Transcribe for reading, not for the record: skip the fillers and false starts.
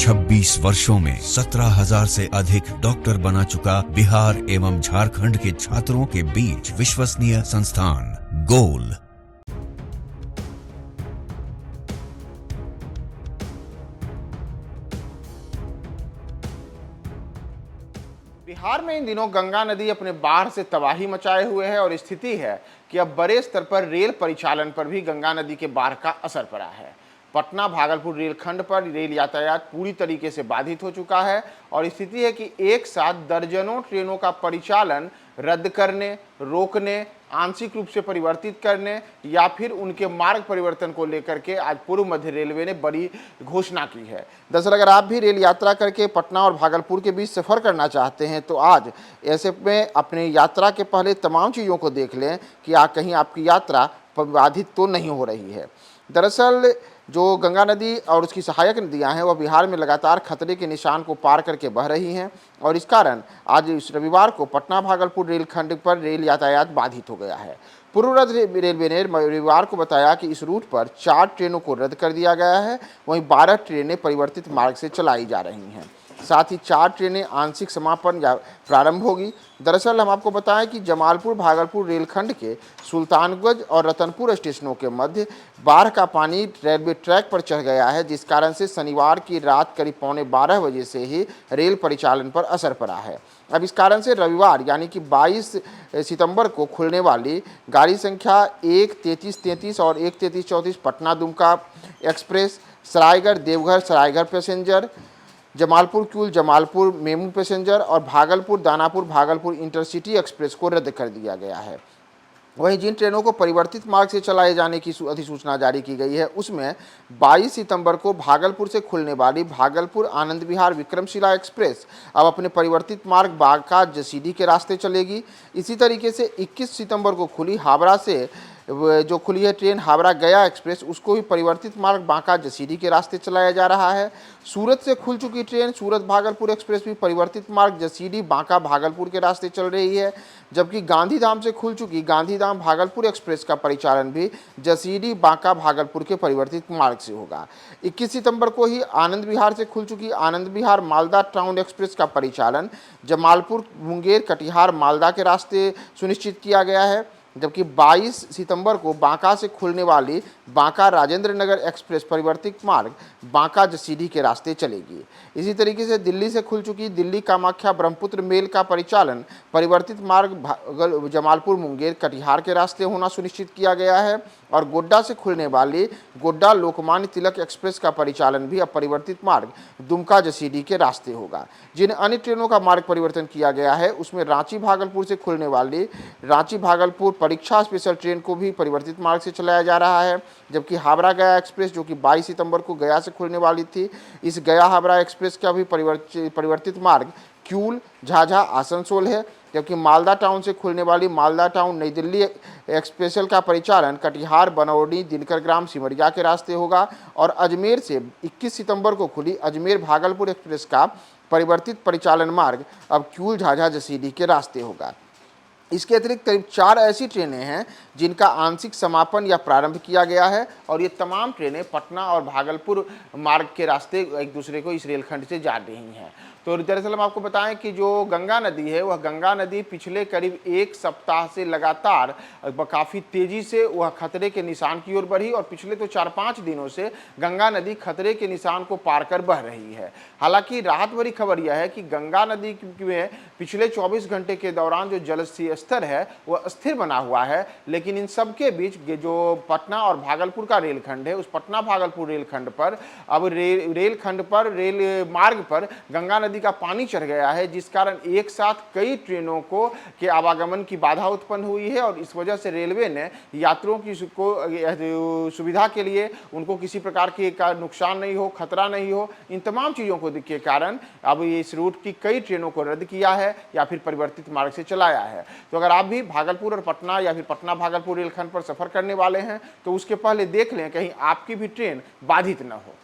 26 वर्षों में 17,000 से अधिक डॉक्टर बना चुका बिहार एवं झारखंड के छात्रों के बीच विश्वसनीय संस्थान गोल। बिहार में इन दिनों गंगा नदी अपने बाढ़ से तबाही मचाए हुए है और स्थिति है कि अब बड़े स्तर पर रेल परिचालन पर भी गंगा नदी के बाढ़ का असर पड़ा है। पटना भागलपुर रेलखंड पर रेल यातायात पूरी तरीके से बाधित हो चुका है और स्थिति है कि एक साथ दर्जनों ट्रेनों का परिचालन रद्द करने, रोकने, आंशिक रूप से परिवर्तित करने या फिर उनके मार्ग परिवर्तन को लेकर के आज पूर्व मध्य रेलवे ने बड़ी घोषणा की है। दरअसल अगर आप भी रेल यात्रा करके पटना और भागलपुर के बीच सफ़र करना चाहते हैं तो आज ऐसे में अपने यात्रा के पहले तमाम चीज़ों को देख लें कि कहीं आपकी यात्रा बाधित तो नहीं हो रही है। दरअसल जो गंगा नदी और उसकी सहायक नदियां हैं वह बिहार में लगातार खतरे के निशान को पार करके बह रही हैं और इस कारण आज इस रविवार को पटना भागलपुर रेलखंड पर रेल यातायात बाधित हो गया है। पूर्व मध्य रेलवे ने रविवार को बताया कि इस रूट पर 4 ट्रेनों को रद्द कर दिया गया है, वहीं 12 ट्रेनें परिवर्तित मार्ग से चलाई जा रही हैं। साथ ही 4 ट्रेनें आंशिक समापन या प्रारंभ होगी। दरअसल हम आपको बताएं कि जमालपुर भागलपुर रेलखंड के सुल्तानगंज और रतनपुर स्टेशनों के मध्य बाढ़ का पानी रेलवे ट्रैक पर चढ़ गया है, जिस कारण से शनिवार की रात करीब 11:15 बजे से ही रेल परिचालन पर असर पड़ा है। अब इस कारण से रविवार यानी कि 22 सितंबर को खुलने वाली गाड़ी संख्या 1:33:33 और 1:33:34 Patna Dumka express, Saraigarh Deoghar Saraigarh passenger, Jamalpur Kiul Jamalpur MEMU passenger और भागलपुर दानापुर भागलपुर इंटरसिटी एक्सप्रेस को रद्द कर दिया गया है। वहीं जिन ट्रेनों को परिवर्तित मार्ग से चलाए जाने की अधिसूचना जारी की गई है उसमें 22 सितंबर को भागलपुर से खुलने वाली भागलपुर आनंद विहार विक्रमशिला एक्सप्रेस अब अपने परिवर्तित मार्ग बांका जसीडीह के रास्ते चलेगी। इसी तरीके से 21 सितंबर को खुली हावड़ा से जो खुली है ट्रेन हावड़ा गया एक्सप्रेस, उसको भी परिवर्तित मार्ग बांका जसीडीह के रास्ते चलाया जा रहा है। सूरत से खुल चुकी ट्रेन सूरत भागलपुर एक्सप्रेस भी परिवर्तित मार्ग जसीडीह बांका भागलपुर के रास्ते चल रही है, जबकि गांधीधाम से खुल चुकी गांधीधाम भागलपुर एक्सप्रेस का परिचालन भी जसीडीह बांका भागलपुर के परिवर्तित मार्ग से होगा। 21 सितंबर को ही आनंद विहार से खुल चुकी आनंद विहार मालदा टाउन एक्सप्रेस का परिचालन जमालपुर मुंगेर कटिहार मालदा के रास्ते सुनिश्चित किया गया है, जबकि 22 सितंबर को बांका से खुलने वाली बांका राजेंद्र नगर एक्सप्रेस परिवर्तित मार्ग बांका जसीडीह के रास्ते चलेगी। इसी तरीके से दिल्ली से खुल चुकी दिल्ली कामाख्या ब्रह्मपुत्र मेल का परिचालन परिवर्तित मार्ग जमालपुर मुंगेर कटिहार के रास्ते होना सुनिश्चित किया गया है और गोड्डा से खुलने वाली गोड्डा लोकमान्य तिलक एक्सप्रेस का परिचालन भी अब परिवर्तित मार्ग दुमका जसीडीह के रास्ते होगा। जिन अन्य ट्रेनों का मार्ग परिवर्तन किया गया है उसमें रांची भागलपुर से खुलने वाली रांची भागलपुर परीक्षा स्पेशल ट्रेन को भी परिवर्तित मार्ग से चलाया जा रहा है, जबकि हावड़ा गया एक्सप्रेस जो कि 22 सितंबर को गया से खुलने वाली थी, इस गया हावड़ा एक्सप्रेस का भी परिवर्तित मार्ग क्यूल झाझा आसनसोल है, जबकि मालदा टाउन से खुलने वाली मालदा टाउन नई दिल्ली एक्सप्रेसल का परिचालन कटिहार बनौडी दिनकर ग्राम सिमरिया के रास्ते होगा और अजमेर से 21 सितंबर को खुली अजमेर भागलपुर एक्सप्रेस का परिवर्तित परिचालन मार्ग अब क्यूल झाझा जसीडीह के रास्ते होगा। इसके अतिरिक्त करीब 4 ऐसी ट्रेनें हैं जिनका आंशिक समापन या प्रारंभ किया गया है और ये तमाम ट्रेनें पटना और भागलपुर मार्ग के रास्ते एक दूसरे को इस रेलखंड से जा रही हैं। तो दरअसल हम आपको बताएं कि जो गंगा नदी है वह गंगा नदी पिछले करीब 1 सप्ताह से लगातार काफ़ी तेज़ी से वह खतरे के निशान की ओर बढ़ी और पिछले तो 4-5 दिनों से गंगा नदी खतरे के निशान को पार कर बह रही है। हालांकि राहत भरी खबर यह है कि गंगा नदी में पिछले 24 घंटे के दौरान जो जल स्तर है वह स्थिर बना हुआ है, लेकिन इन सब के बीच जो पटना और भागलपुर का रेलखंड है उस पटना भागलपुर रेलखंड पर अब रेल मार्ग पर गंगा नदी का पानी चढ़ गया है, जिस कारण एक साथ कई ट्रेनों के आवागमन की बाधा उत्पन्न हुई है और इस वजह से रेलवे ने यात्रियों की सुविधा के लिए उनको किसी प्रकार का नुकसान नहीं हो, खतरा नहीं हो, इन तमाम चीज़ों को के कारण अब इस रूट की कई ट्रेनों को रद्द किया है या फिर परिवर्तित मार्ग से चलाया है। तो अगर आप भी भागलपुर और पटना या फिर पटना भागलपुर रेलखंड पर सफर करने वाले हैं तो उसके पहले देख लें कहीं आपकी भी ट्रेन बाधित न हो।